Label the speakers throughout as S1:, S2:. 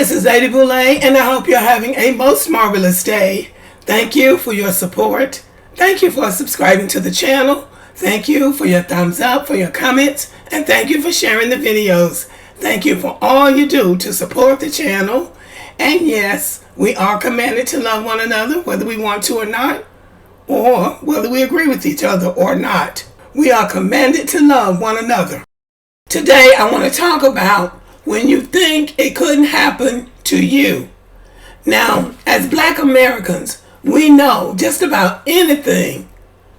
S1: This is Lady Boulay, and I hope you're having a most marvelous day. Thank you for your support. Thank you for subscribing to the channel. Thank you for your thumbs up, for your comments, and thank you for sharing the videos. Thank you for all you do to support the channel. And yes, we are commanded to love one another, whether we want to or not, or whether we agree with each other or not. We are commanded to love one another. Today, I want to talk about when you think it couldn't happen to you. Now, as Black Americans, we know just about anything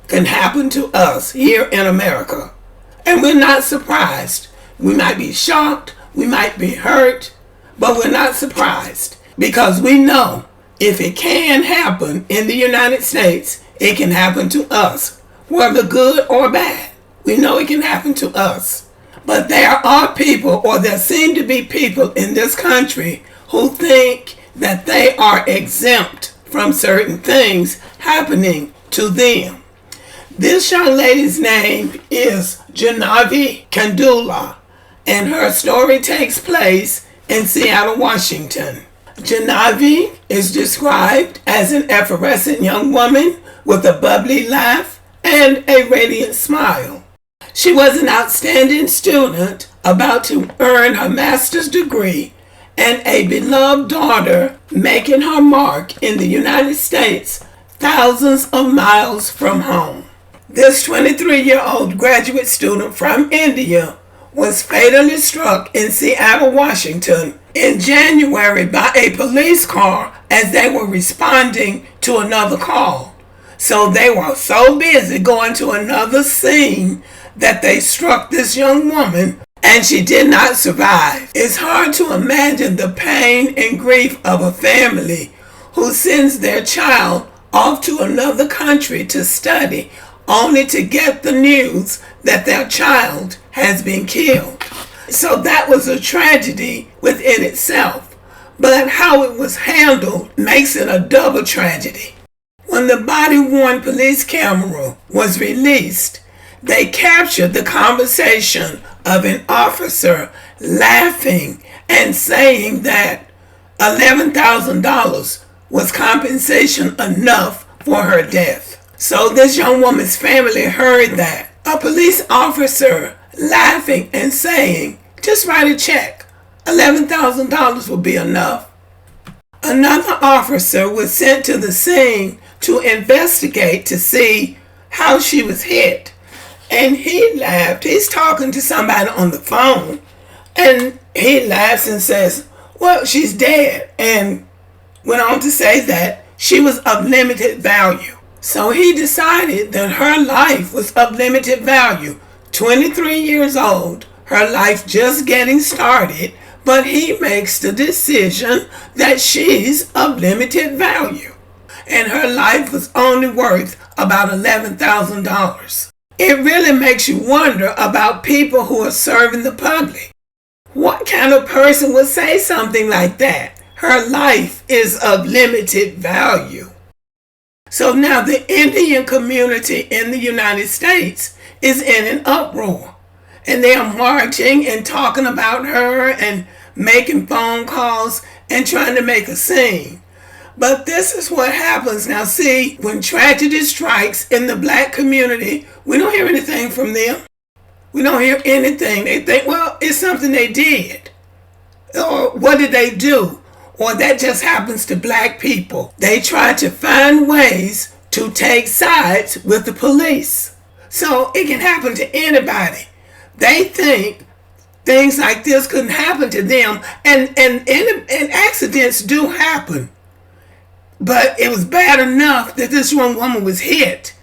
S1: can happen to us here in America. And we're not surprised. We might be shocked, we might be hurt, but we're not surprised because we know if it can happen in the United States, it can happen to us, whether good or bad. We know it can happen to us. But there are people, or there seem to be people in this country who think that they are exempt from certain things happening to them. This young lady's name is Jaahnavia Kendula, and her story takes place in Seattle, Washington. Jaahnavia is described as an effervescent young woman with a bubbly laugh and a radiant smile. She was an outstanding student about to earn her master's degree and a beloved daughter making her mark in the United States, thousands of miles from home. This 23-year-old graduate student from India was fatally struck in Seattle, Washington in January by a police car as they were responding to another call. So they were so busy going to another scene that they struck this young woman and she did not survive. It's hard to imagine the pain and grief of a family who sends their child off to another country to study only to get the news that their child has been killed. So that was a tragedy within itself, but how it was handled makes it a double tragedy. When the body-worn police camera was released, they captured the conversation of an officer laughing and saying that $11,000 was compensation enough for her death. So this young woman's family heard that. A police officer laughing and saying, just write a check. $11,000 will be enough. Another officer was sent to the scene to investigate to see how she was hit. And he laughed. He's talking to somebody on the phone. And he laughs and says, well, she's dead. And went on to say that she was of limited value. So he decided that her life was of limited value. 23 years old, her life just getting started. But he makes the decision that she's of limited value. And her life was only worth about $11,000. It really makes you wonder about people who are serving the public. What kind of person would say something like that? Her life is of limited value. So now the Indian community in the United States is in an uproar. And they are marching and talking about her and making phone calls and trying to make a scene. But this is what happens. Now see, when tragedy strikes in the Black community, we don't hear anything from them. We don't hear anything. They think, well, it's something they did. Or what did they do? Or that just happens to Black people. They try to find ways to take sides with the police. So it can happen to anybody. They think things like this couldn't happen to them. And accidents do happen. But it was bad enough that this young woman was hit.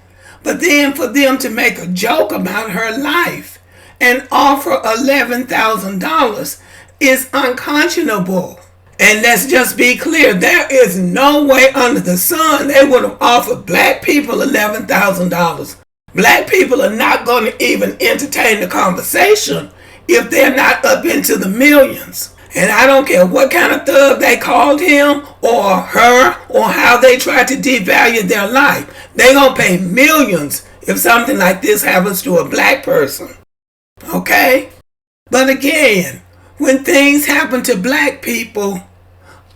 S1: But then for them to make a joke about her life and offer $11,000 is unconscionable. And let's just be clear, there is no way under the sun they would have offered Black people $11,000. Black people are not going to even entertain the conversation if they're not up into the millions. And I don't care what kind of thug they called him or her or how they tried to devalue their life. They're going to pay millions if something like this happens to a Black person. Okay? But again, when things happen to Black people,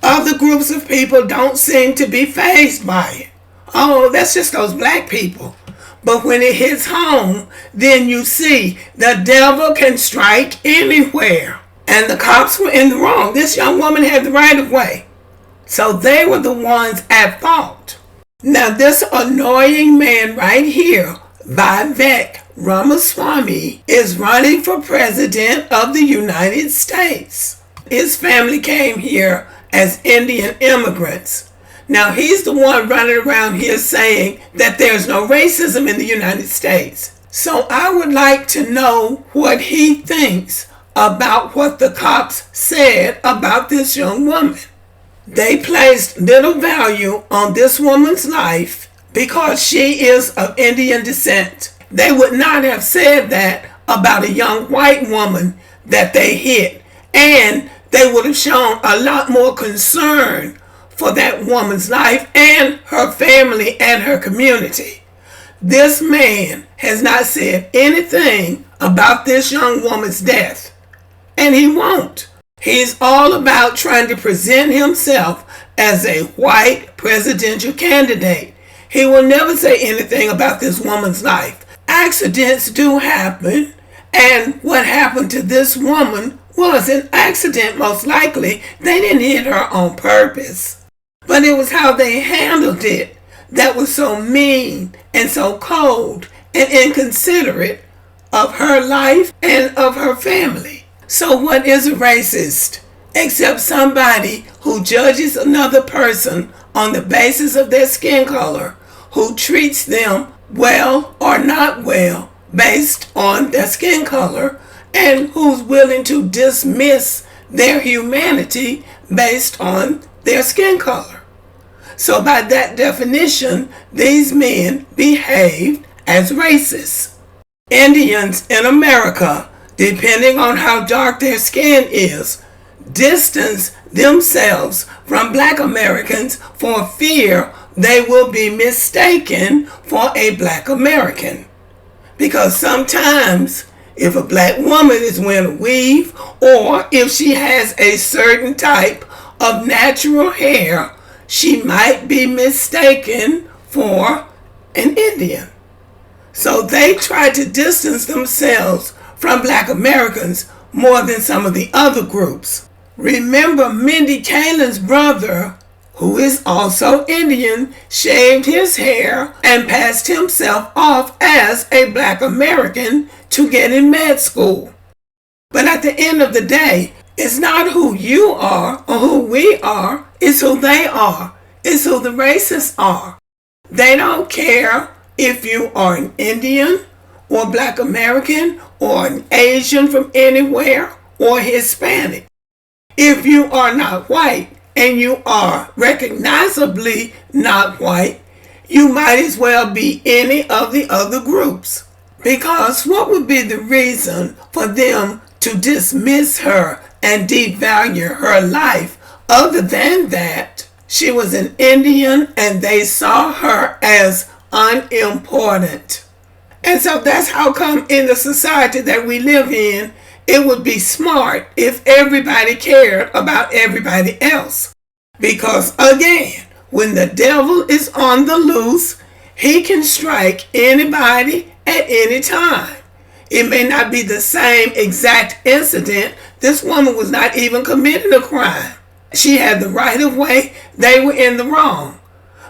S1: Other groups of people don't seem to be fazed by it. Oh, that's just those black people. But when it hits home, then you see the devil can strike anywhere. And the cops were in the wrong. This young woman had the right of way. So they were the ones at fault. Now this annoying man right here, Vivek Ramaswamy, is running for president of the United States. His family came here as Indian immigrants. Now he's the one running around here saying that there's no racism in the United States. So I would like to know what he thinks about what the cops said about this young woman. They placed little value on this woman's life because she is of Indian descent. They would not have said that about a young white woman that they hit, and they would have shown a lot more concern for that woman's life and her family and her community. This man has not said anything about this young woman's death, and he won't. He's all about trying to present himself as a white presidential candidate. He will never say anything about this woman's life. Accidents do happen, and what happened to this woman was an accident, most likely. They didn't hit her on purpose. But it was how they handled it that was so mean and so cold and inconsiderate of her life and of her family. So what is a racist? Except somebody who judges another person on the basis of their skin color, who treats them well or not well based on their skin color, and who's willing to dismiss their humanity based on their skin color. So by that definition, these men behaved as racists. Indians in America, depending on how dark their skin is, distance themselves from black Americans for fear they will be mistaken for a black American. Because sometimes if a black woman is wearing a weave, or if she has a certain type of natural hair, she might be mistaken for an Indian. So they try to distance themselves from black Americans more than some of the other groups. Remember, Mindy Kaling's brother, who is also Indian, shaved his hair and passed himself off as a black American to get in med school. But at the end of the day, it's not who you are or who we are, it's who they are. It's who the racists are. They don't care if you are an Indian or black American or an Asian from anywhere or Hispanic. If you are not white and you are recognizably not white, you might as well be any of the other groups. Because what would be the reason for them to dismiss her and devalue her life other than that she was an Indian and they saw her as unimportant? And so that's how come in the society that we live in, it would be smart if everybody cared about everybody else. Because again, when the devil is on the loose, he can strike anybody at any time. It may not be the same exact incident. This woman was not even committing a crime. She had the right of way. They were in the wrong.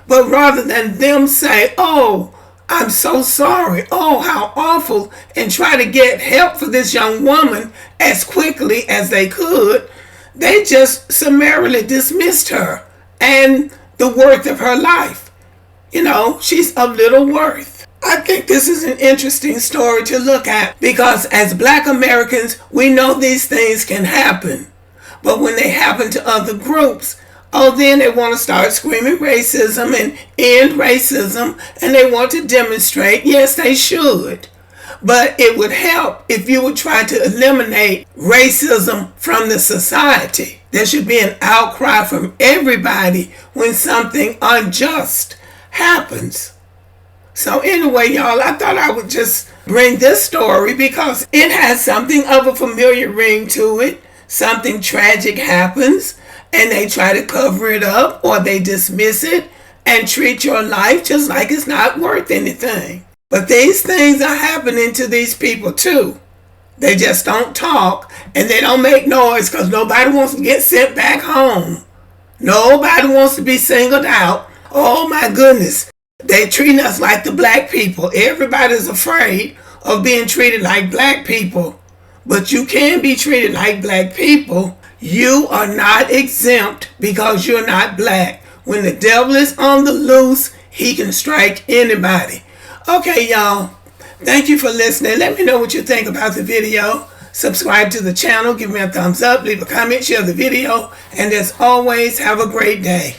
S1: But rather than them say, oh, I'm so sorry, oh, how awful, and try to get help for this young woman as quickly as they could, they just summarily dismissed her and the worth of her life. You know, she's of little worth. I think this is an interesting story to look at because as black Americans, we know these things can happen. But when they happen to other groups, oh, then they want to start screaming racism and end racism, and they want to demonstrate, yes, they should. But it would help if you would try to eliminate racism from the society. There should be an outcry from everybody when something unjust happens. So anyway, y'all, I thought I would just bring this story because it has something of a familiar ring to it. Something tragic happens, and they try to cover it up or they dismiss it and treat your life just like it's not worth anything. But these things are happening to these people too. They just don't talk and they don't make noise because nobody wants to get sent back home. Nobody wants to be singled out. Oh my goodness. They treat us like the black people. Everybody's afraid of being treated like black people. But you can be treated like black people. You are not exempt because you're not black. When the devil is on the loose, he can strike anybody. Okay, y'all. Thank you for listening. Let me know what you think about the video. Subscribe to the channel. Give me a thumbs up. Leave a comment. Share the video. And as always, have a great day.